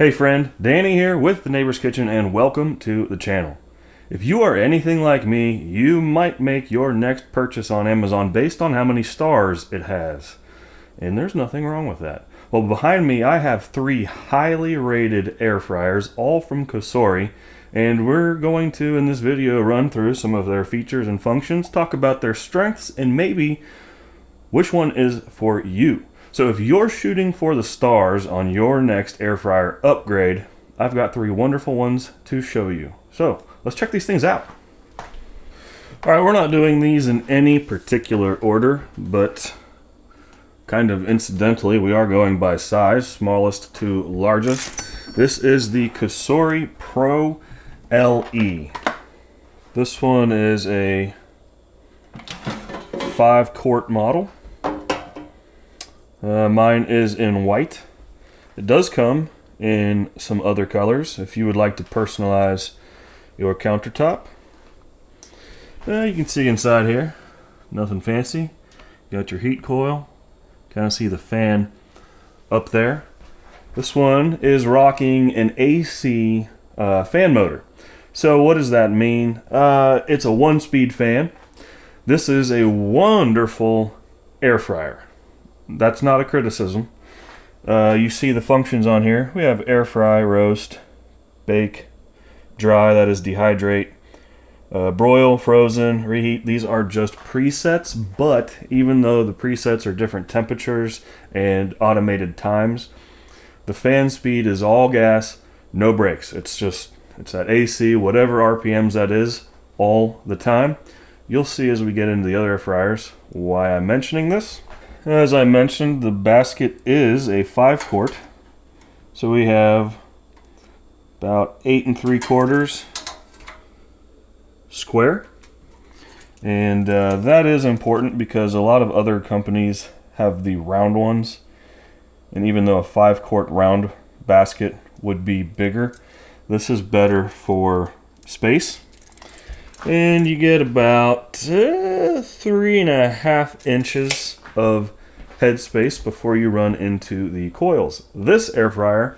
Hey friend, Danny here with The Neighbor's Kitchen and welcome to the channel. If you are anything like me, you might make your next purchase on Amazon based on how many stars it has. And there's nothing wrong with that. Well, behind me I have 3 highly rated air fryers, all from Cosori, and we're going to, in this video, run through some of their features and functions, talk about their strengths, and maybe which one is for you. So if you're shooting for the stars on your next air fryer upgrade, I've got 3 wonderful ones to show you. So let's check these things out. All right, we're not doing these in any particular order, but kind of incidentally, we are going by size, smallest to largest. This is the Cosori Pro LE. This one is a 5-quart model. Mine is in white. It does come in some other colors if you would like to personalize your countertop. You can see inside here, nothing fancy. Got your heat coil. Kind of see the fan up there. This one is rocking an AC fan motor. So what does that mean? It's a 1-speed fan. This is a wonderful air fryer. That's not a criticism. You see the functions on here. We have air fry, roast, bake, dry, that is dehydrate, broil, frozen, reheat. These are just presets, but even though the presets are different temperatures and automated times, the fan speed is all gas, no brakes. It's at AC, whatever RPMs that is, all the time. You'll see as we get into the other air fryers why I'm mentioning this. As I mentioned, the basket is a 5-quart, so we have about 8 3/4 square, and that is important because a lot of other companies have the round ones, and even though a 5-quart round basket would be bigger, this is better for space. And you get about 3.5 inches of headspace before you run into the coils. This air fryer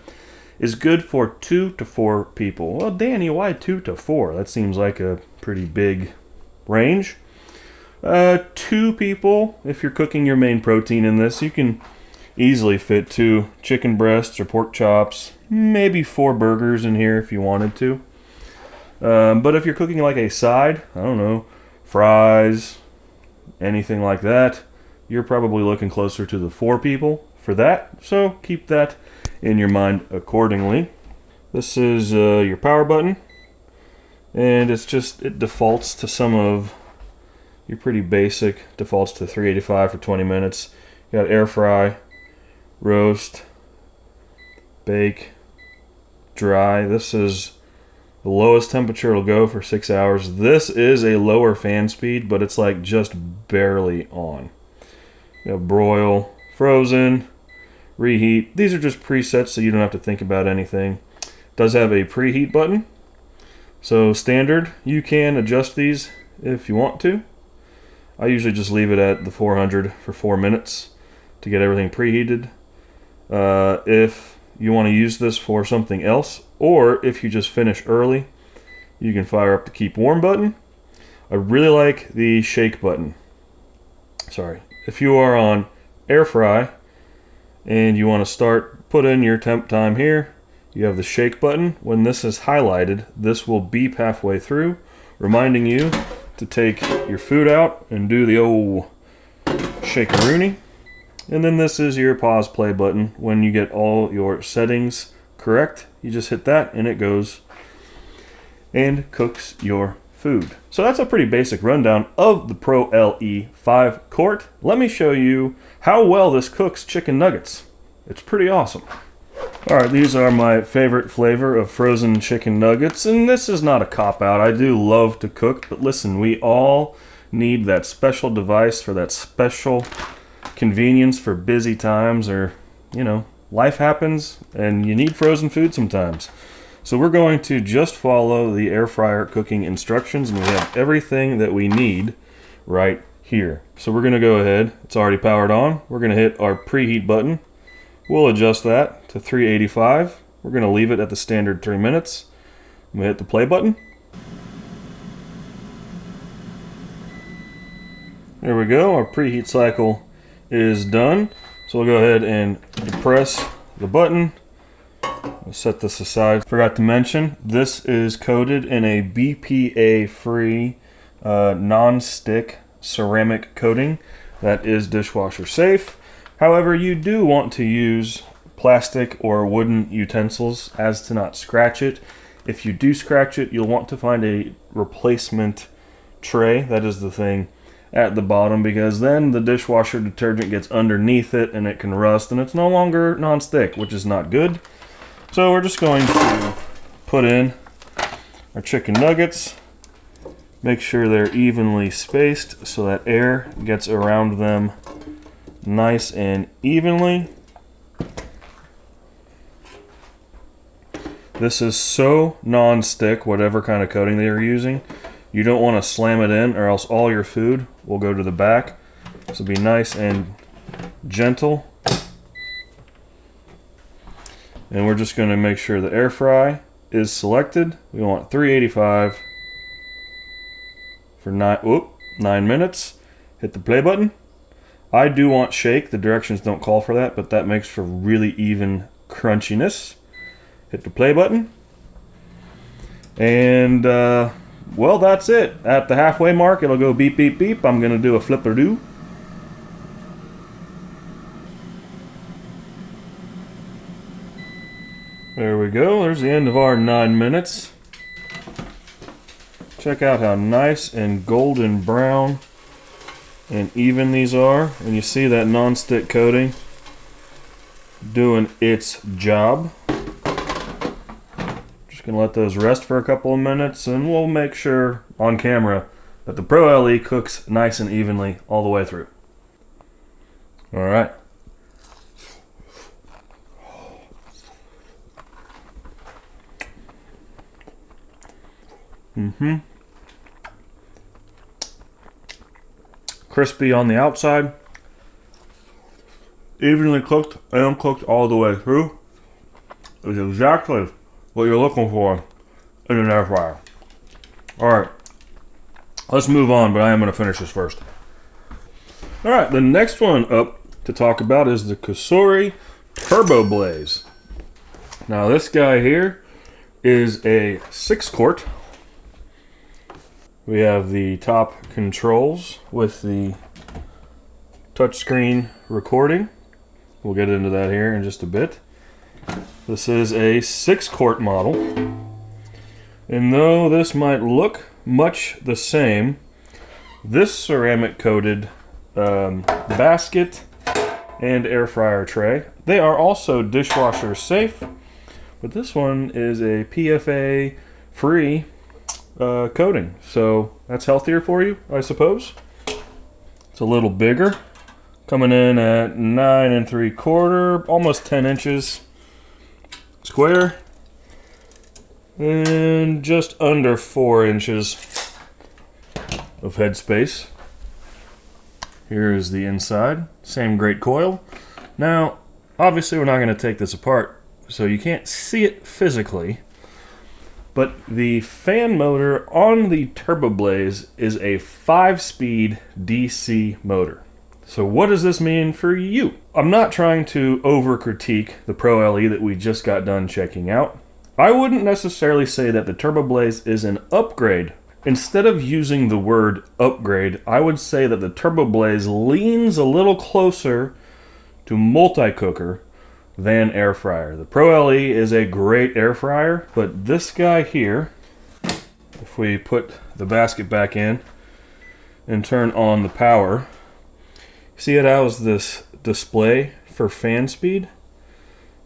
is good for 2 to 4 people. Well, Danny, why 2 to 4? That seems like a pretty big range. 2 people, if you're cooking your main protein in this, you can easily fit 2 chicken breasts or pork chops, maybe 4 burgers in here if you wanted to. But if you're cooking like a side, I don't know, fries, anything like that, you're probably looking closer to the 4 people for that, so keep that in your mind accordingly. This is your power button, and it defaults to some of your pretty basic, defaults to 385 for 20 minutes. You got air fry, roast, bake, dry. This is the lowest temperature it'll go for 6 hours. This is a lower fan speed, but it's like just barely on. You have broil, frozen, reheat. These are just presets, so you don't have to think about anything. It does have a preheat button. So standard, you can adjust these if you want to. I usually just leave it at the 400 for 4 minutes to get everything preheated. If you want to use this for something else, or if you just finish early, you can fire up the keep warm button. I really like the shake button. If you are on air fry and you want to put in your temp time here, you have the shake button. When this is highlighted, this will beep halfway through, reminding you to take your food out and do the old shake-a-rooney. And then this is your pause play button. When you get all your settings correct, you just hit that and it goes and cooks your food. So that's a pretty basic rundown of the Pro LE 5-quart. Let me show you how well this cooks chicken nuggets. It's pretty awesome. Alright, these are my favorite flavor of frozen chicken nuggets, and this is not a cop-out. I do love to cook, but listen, we all need that special device for that special convenience for busy times, or, you know, life happens and you need frozen food sometimes. So we're going to just follow the air fryer cooking instructions, and we have everything that we need right here. So we're going to go ahead, it's already powered on, we're going to hit our preheat button. We'll adjust that to 385. We're going to leave it at the standard 3 minutes. I'm going to hit the play button. There we go. Our preheat cycle is done. So we'll go ahead and press the button. I'll set this aside. Forgot to mention, this is coated in a BPA-free non-stick ceramic coating that is dishwasher safe. However, you do want to use plastic or wooden utensils as to not scratch it. If you do scratch it, you'll want to find a replacement tray. That is the thing at the bottom, because then the dishwasher detergent gets underneath it and it can rust and it's no longer non-stick, which is not good. So we're just going to put in our chicken nuggets, make sure they're evenly spaced so that air gets around them nice and evenly. This is so non-stick, whatever kind of coating they are using. You don't want to slam it in or else all your food will go to the back. So be nice and gentle. And we're just going to make sure the air fry is selected. We want 385 for 9 minutes. Hit the play button. I do want shake. The directions don't call for that, but that makes for really even crunchiness. Hit the play button. And, well, that's it. At the halfway mark, it'll go beep, beep, beep. I'm going to do a flip-a-doo. There we go. There's the end of our 9 minutes. Check out how nice and golden brown and even these are. And you see that non-stick coating doing its job. Just going to let those rest for a couple of minutes, and we'll make sure on camera that the Pro LE cooks nice and evenly all the way through. All right. Crispy on the outside, evenly cooked and cooked all the way through. Is exactly what you're looking for in an air fryer. Alright, let's move on, but I am going to finish this first. Alright, the next one up to talk about is the Cosori TurboBlaze. Now this guy here is a 6-quart. We have the top controls with the touchscreen recording. We'll get into that here in just a bit. This is a 6-quart model. And though this might look much the same, this ceramic coated basket and air fryer tray, they are also dishwasher safe, but this one is a PFA free coating, so that's healthier for you, I suppose. It's a little bigger, coming in at 9 3/4, almost 10 inches square, and just under 4 inches of headspace. Here is the inside, same great coil. Now, obviously we're not going to take this apart, so you can't see it physically. But the fan motor on the TurboBlaze is a 5-speed DC motor. So what does this mean for you? I'm not trying to over-critique the Pro LE that we just got done checking out. I wouldn't necessarily say that the TurboBlaze is an upgrade. Instead of using the word upgrade, I would say that the TurboBlaze leans a little closer to multi-cooker than air fryer. The Pro LE is a great air fryer, but this guy here, if we put the basket back in and turn on the power, see it has this display for fan speed.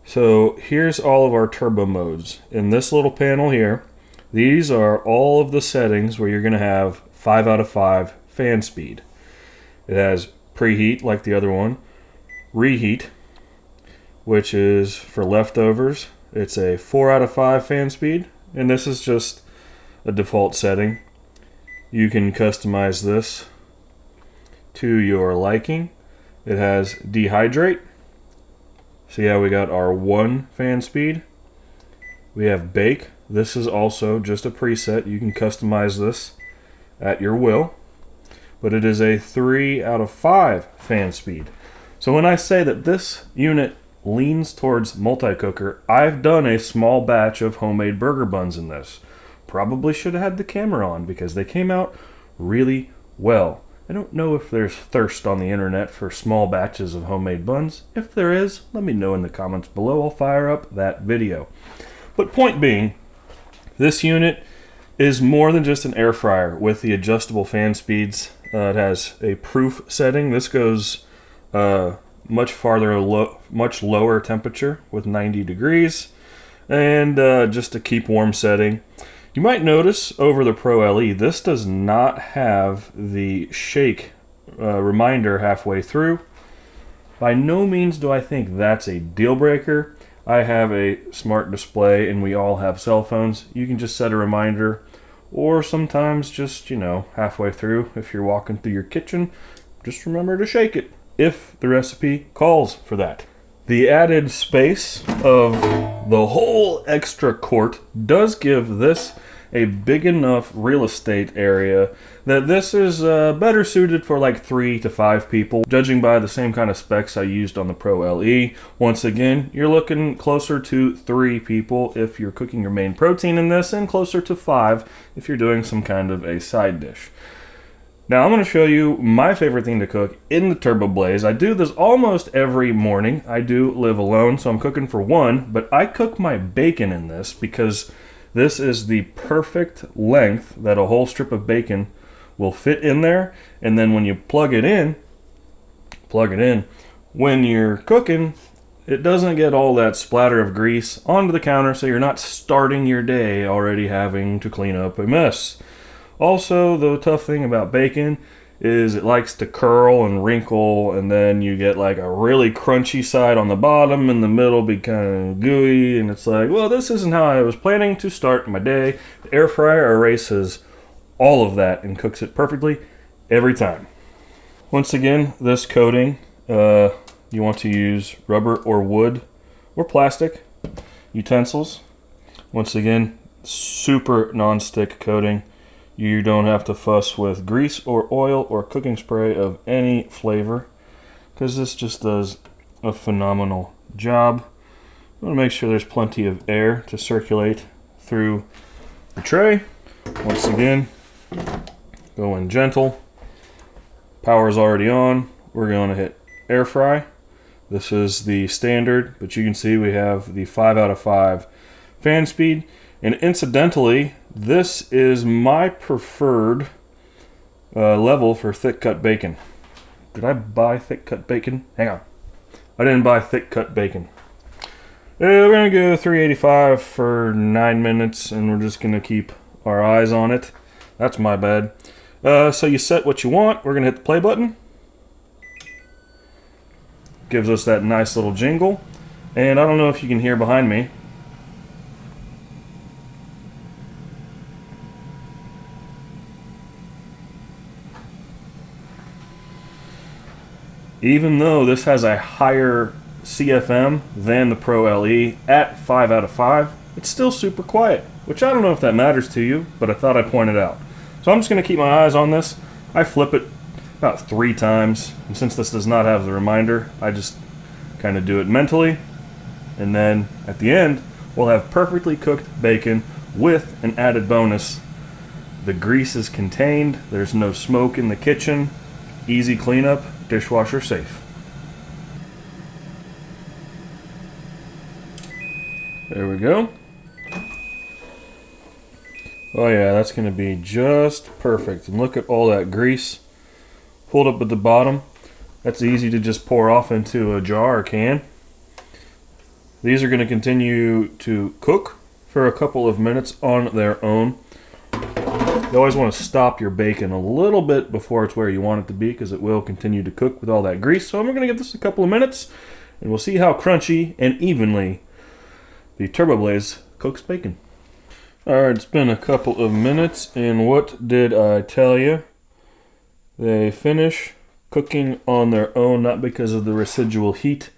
So here's all of our turbo modes. In this little panel here, these are all of the settings where you're going to have 5 out of 5 fan speed. It has preheat like the other one, reheat, which is for leftovers. It's a 4 out of 5 fan speed, and this is just a default setting. You can customize this to your liking. It has dehydrate. See how we got our 1 fan speed, We have bake. This is also just a preset. You can customize this at your will. But it is a 3 out of 5 fan speed. So when I say that this unit leans towards multi-cooker, I've done a small batch of homemade burger buns in this. Probably should have had the camera on because they came out really well. I don't know if there's thirst on the internet for small batches of homemade buns. If there is, let me know in the comments below. I'll fire up that video. But point being, this unit is more than just an air fryer with the adjustable fan speeds. It has a proof setting. This goes much lower temperature with 90 degrees, and just a keep warm setting. You might notice over the Pro LE, this does not have the shake reminder halfway through. By no means do I think that's a deal breaker. I have a smart display and we all have cell phones. You can just set a reminder, or sometimes just, halfway through, if you're walking through your kitchen, just remember to shake it if the recipe calls for that. The added space of the whole extra quart does give this a big enough real estate area that this is better suited for like 3 to 5 people, judging by the same kind of specs I used on the Pro LE. Once again, you're looking closer to 3 people if you're cooking your main protein in this, and closer to 5 if you're doing some kind of a side dish. Now I'm going to show you my favorite thing to cook in the TurboBlaze. I do this almost every morning. I do live alone, so I'm cooking for one, but I cook my bacon in this because this is the perfect length that a whole strip of bacon will fit in there. And then when you plug it in, when you're cooking, it doesn't get all that splatter of grease onto the counter, so you're not starting your day already having to clean up a mess. Also, the tough thing about bacon is it likes to curl and wrinkle, and then you get like a really crunchy side on the bottom, and the middle be kind of gooey, and it's like, well, this isn't how I was planning to start my day. The air fryer erases all of that and cooks it perfectly every time. Once again, this coating, you want to use rubber or wood or plastic utensils. Once again, super non-stick coating. You don't have to fuss with grease or oil or cooking spray of any flavor, because this just does a phenomenal job. You want to make sure there's plenty of air to circulate through the tray. Once again, go in gentle. Power's already on. We're going to hit air fry. This is the standard, but you can see we have the 5 out of 5 fan speed. And incidentally, this is my preferred level for thick cut bacon. Did I buy thick cut bacon? Hang on. I didn't buy thick cut bacon. We're going to go 385 for 9 minutes, and we're just going to keep our eyes on it. That's my bad. So you set what you want. We're going to hit the play button. Gives us that nice little jingle. And I don't know if you can hear behind me. Even though this has a higher CFM than the Pro LE at 5 out of 5, it's still super quiet, which I don't know if that matters to you, but I thought I'd point it out. So I'm just going to keep my eyes on this. I flip it about 3 times, and since this does not have the reminder, I just kind of do it mentally. And then at the end, we'll have perfectly cooked bacon with an added bonus. The grease is contained, there's no smoke in the kitchen, easy cleanup, dishwasher safe. There we go. Oh yeah, that's going to be just perfect. And look at all that grease pulled up at the bottom. That's easy to just pour off into a jar or can. These are going to continue to cook for a couple of minutes on their own. You always want to stop your bacon a little bit before it's where you want it to be, because it will continue to cook with all that grease. So I'm going to give this a couple of minutes, and we'll see how crunchy and evenly the TurboBlaze cooks bacon. Alright, it's been a couple of minutes, and what did I tell you? They finish cooking on their own, not because of the residual heat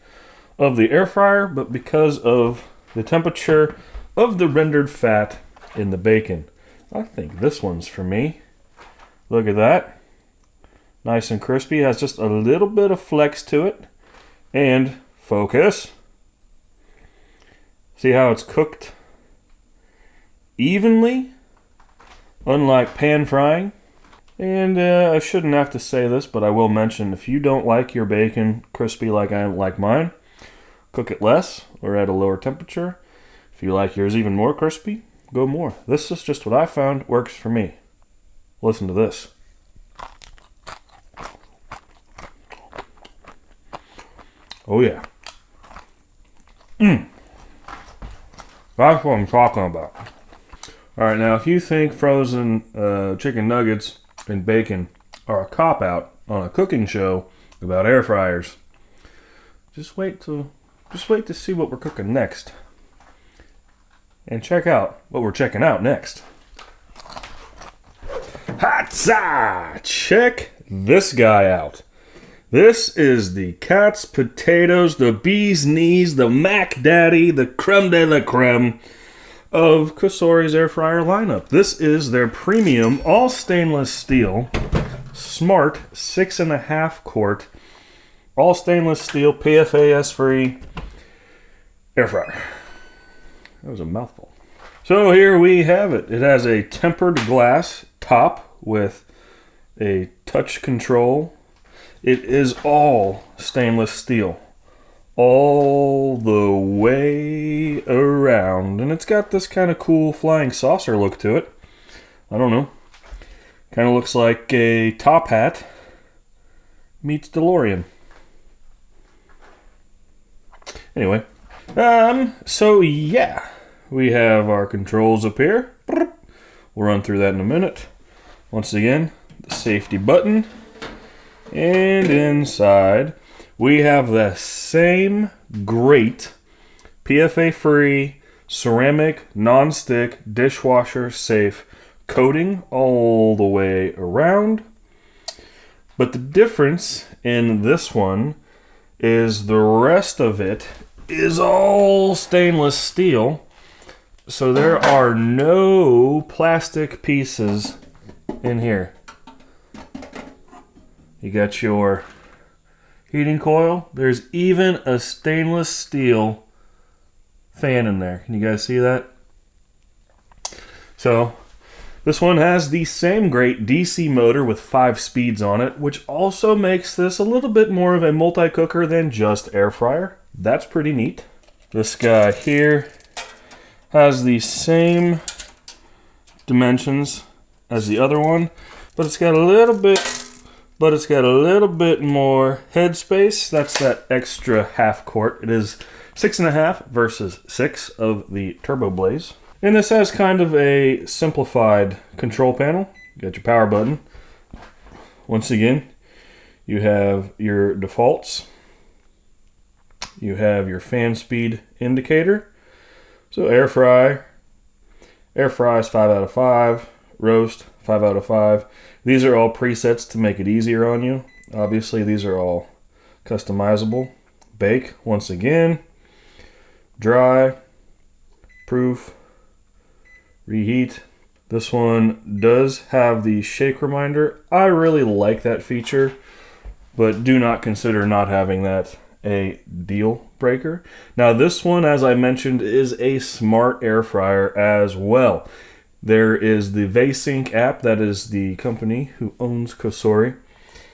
of the air fryer, but because of the temperature of the rendered fat in the bacon. I think this one's for me. Look at that. Nice and crispy. Has just a little bit of flex to it. And focus. See how it's cooked evenly? Unlike pan frying. And I shouldn't have to say this, but I will mention, if you don't like your bacon crispy like I like mine, cook it less or at a lower temperature. If you like yours even more crispy, go more. This is just what I found works for me. Listen to this. Oh yeah. That's what I'm talking about. Alright, now if you think frozen chicken nuggets and bacon are a cop-out on a cooking show about air fryers, just wait to see what we're cooking next. And check out what we're checking out next. Hatsa! Check this guy out. This is the cat's potatoes, the bee's knees, the Mac Daddy, the creme de la creme of Kosori's air fryer lineup. This is their premium, all stainless steel, smart 6.5 quart, all stainless steel, PFAS free air fryer. That was a mouthful. So here we have it. It has a tempered glass top with a touch control. It is all stainless steel, all the way around. And it's got this kind of cool flying saucer look to it. I don't know. Kind of looks like a top hat meets DeLorean. Anyway, so yeah, we have our controls up here. We'll run through that in a minute. Once again, the safety button. And inside, we have the same great PFA-free, ceramic, non-stick, dishwasher-safe coating all the way around. But the difference in this one is the rest of it is all stainless steel. So there are no plastic pieces in here. You got your heating coil. There's even a stainless steel fan in there. Can you guys see that? So this one has the same great DC motor with 5 speeds on it, which also makes this a little bit more of a multi-cooker than just air fryer. That's pretty neat. This guy here has the same dimensions as the other one, but it's got a little bit more headspace. That's that extra half quart. It is 6.5 versus 6 of the TurboBlaze. And this has kind of a simplified control panel. You got your power button. Once again, you have your defaults. You have your fan speed indicator. So air fry is 5 out of 5. Roast, 5 out of 5. These are all presets to make it easier on you. Obviously, these are all customizable. Bake, once again. Dry, proof, reheat. This one does have the shake reminder. I really like that feature, but do not consider not having that a deal breaker. Now, this one, as I mentioned, is a smart air fryer as well. There is the VSync app, that is the company who owns Cosori.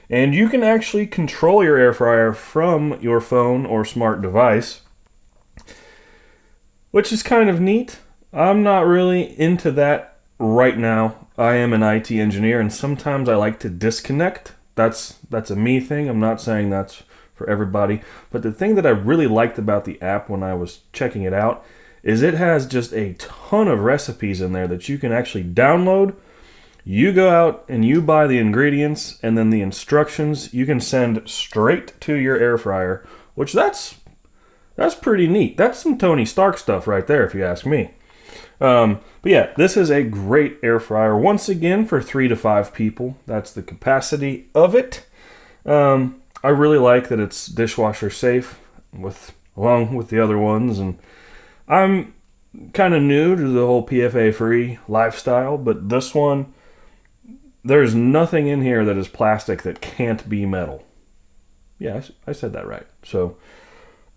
And you can actually control your air fryer from your phone or smart device, which is kind of neat. I'm not really into that right now. I am an IT engineer, and sometimes I like to disconnect. That's a me thing. I'm not saying that's for everybody. But the thing that I really liked about the app when I was checking it out is it has just a ton of recipes in there that you can actually download. You go out and you buy the ingredients, and then the instructions you can send straight to your air fryer, which that's pretty neat. That's some Tony Stark stuff right there, if you ask me. But yeah, this is a great air fryer. Once again, for 3 to 5 people. That's the capacity of it. I really like that it's dishwasher safe along with the other ones, and I'm kind of new to the whole PFA-free lifestyle, but this one, there's nothing in here that is plastic that can't be metal. Yeah, I said that right. So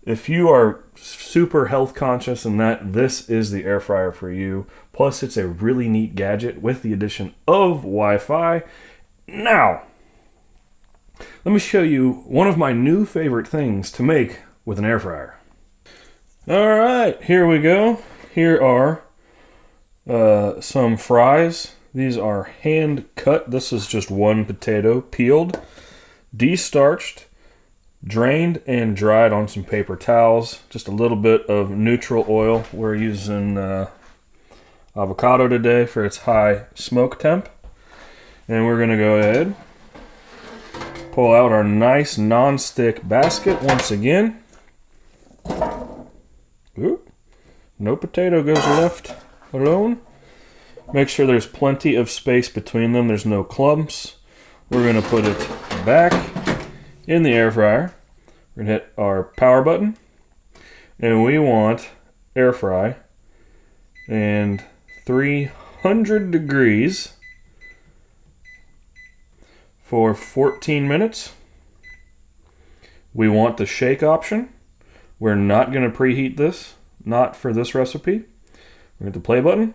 if you are super health conscious and that, this is the air fryer for you. Plus, it's a really neat gadget with the addition of Wi-Fi. Now, let me show you one of my new favorite things to make with an air fryer. All right, here we go. Here are some fries. These are hand cut. This is just one potato, peeled, destarched, drained, and dried on some paper towels. Just a little bit of neutral oil. We're using avocado today for its high smoke temp. And we're going to go ahead, pull out our nice non-stick basket once again. Oop. No potato goes left alone. Make sure there's plenty of space between them. There's no clumps. We're going to put it back in the air fryer. We're going to hit our power button. And we want air fry and 300 degrees for 14 minutes. We want the shake option. We're not going to preheat this. Not for this recipe. We're going to hit the play button.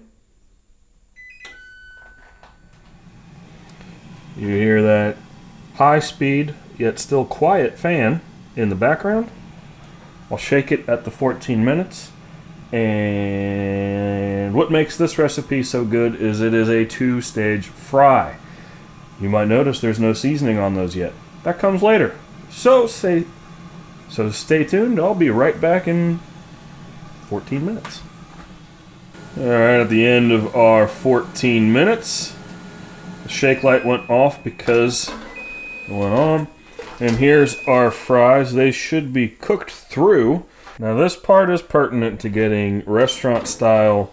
You hear that high speed, yet still quiet fan in the background. I'll shake it at the 14 minutes. And what makes this recipe so good is it is a 2-stage fry. You might notice there's no seasoning on those yet. That comes later. So stay tuned. I'll be right back in 14 minutes. All right, at the end of our 14 minutes, the shake light went off because it went on. And here's our fries. They should be cooked through. Now this part is pertinent to getting restaurant style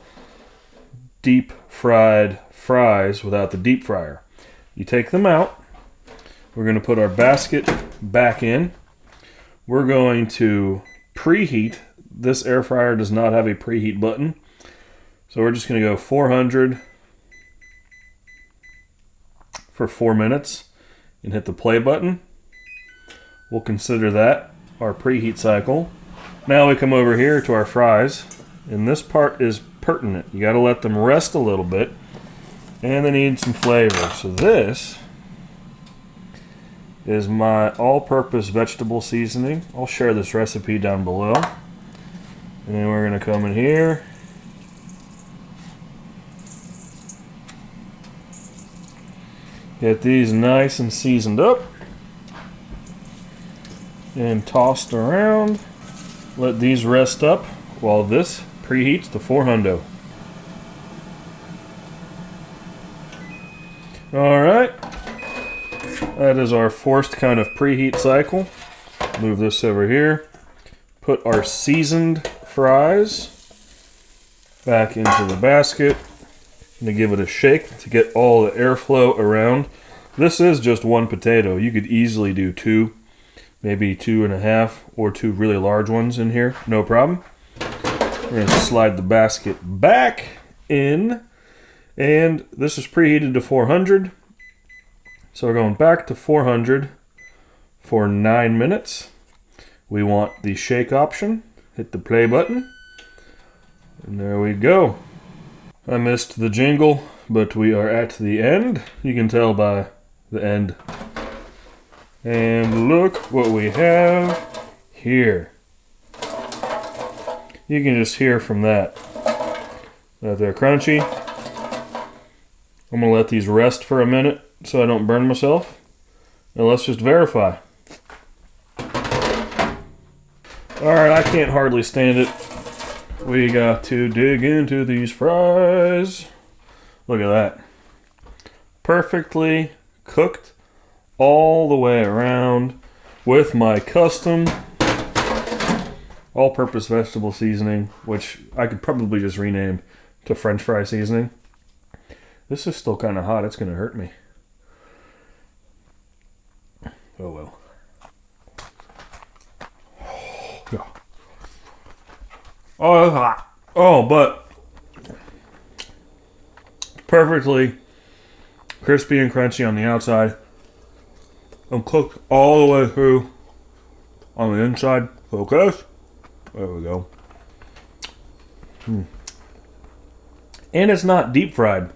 deep fried fries without the deep fryer. You take them out. We're going to put our basket back in. We're going to preheat. This air fryer does not have a preheat button. So we're just going to go 400 for 4 minutes and hit the play button. We'll consider that our preheat cycle. Now we come over here to our fries, and this part is pertinent. You got to let them rest a little bit, and they need some flavor. So this is my all-purpose vegetable seasoning. I'll share this recipe down below. And then we're going to come in here. Get these nice and seasoned up. And tossed around. Let these rest up while this preheats to 400. Alright. That is our forced kind of preheat cycle. Move this over here. Put our seasoned fries back into the basket. I'm going to give it a shake to get all the airflow around. This is just one potato. You could easily do 2, maybe 2.5, or 2 really large ones in here. No problem. We're going to slide the basket back in. And this is preheated to 400. So we're going back to 400 for 9 minutes. We want the shake option. Hit the play button. And there we go. I missed the jingle, but we are at the end. You can tell by the end. And look what we have here. You can just hear from that they're crunchy. I'm going to let these rest for a minute so I don't burn myself. And let's just verify. Alright, I can't hardly stand it. We got to dig into these fries. Look at that. Perfectly cooked all the way around with my custom all-purpose vegetable seasoning, which I could probably just rename to French fry seasoning. This is still kind of hot. It's going to hurt me. Oh well. Yeah. Oh, that's hot. Oh, but perfectly crispy and crunchy on the outside and cooked all the way through on the inside. Focus. There we go. And it's not deep fried.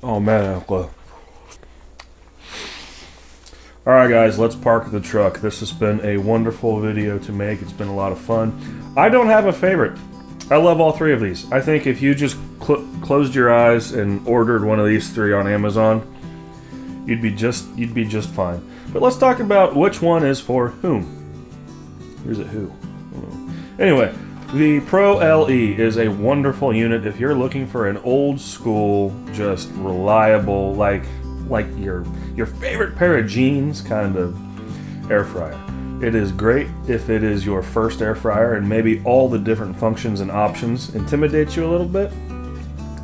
Oh man, Alright guys, let's park the truck. This has been a wonderful video to make. It's been a lot of fun. I don't have a favorite. I love all three of these. I think if you just closed your eyes and ordered one of these three on Amazon, you'd be just fine. But let's talk about which one is for whom. Or is it who? Anyway, the Pro LE is a wonderful unit if you're looking for an old school, just reliable, like your favorite pair of jeans kind of air fryer. It is great if it is your first air fryer and maybe all the different functions and options intimidate you a little bit.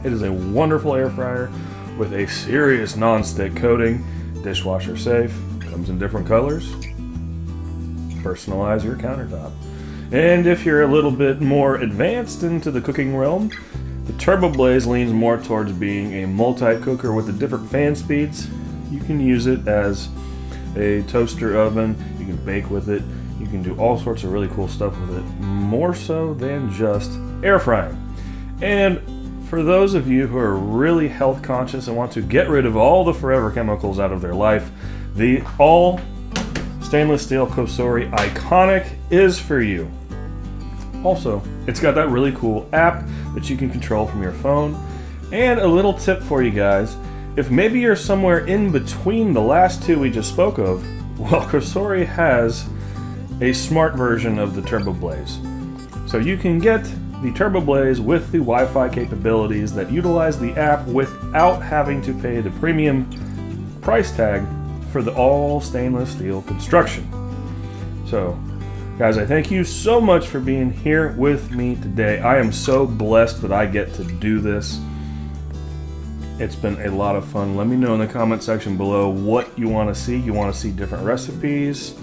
It is a wonderful air fryer with a serious non-stick coating, dishwasher safe, comes in different colors. Personalize your countertop. And if you're a little bit more advanced into the cooking realm, the TurboBlaze leans more towards being a multi-cooker with the different fan speeds. You can use it as a toaster oven, you can bake with it, you can do all sorts of really cool stuff with it, more so than just air frying. And for those of you who are really health conscious and want to get rid of all the forever chemicals out of their life, the all stainless steel Cosori Iconic is for you. Also, it's got that really cool app that you can control from your phone. And a little tip for you guys, if maybe you're somewhere in between the last two we just spoke of, well, Kosori has a smart version of the TurboBlaze. So you can get the TurboBlaze with the Wi-Fi capabilities that utilize the app without having to pay the premium price tag for the all stainless steel construction. So, guys, I thank you so much for being here with me today. I am so blessed that I get to do this. It's been a lot of fun. Let me know in the comment section below what you want to see. You want to see different recipes?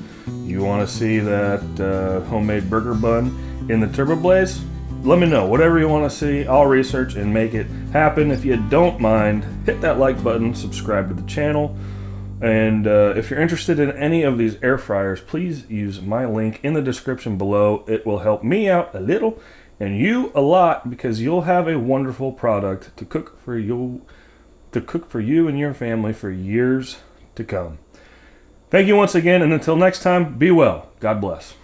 You want to see that homemade burger bun in the TurboBlaze? Let me know. Whatever you want to see, I'll research and make it happen. If you don't mind, hit that like button, subscribe to the channel. And if you're interested in any of these air fryers, please use my link in the description below. It will help me out a little and you a lot because you'll have a wonderful product to cook for you and your family for years to come. Thank you once again, and until next time, be well. God bless.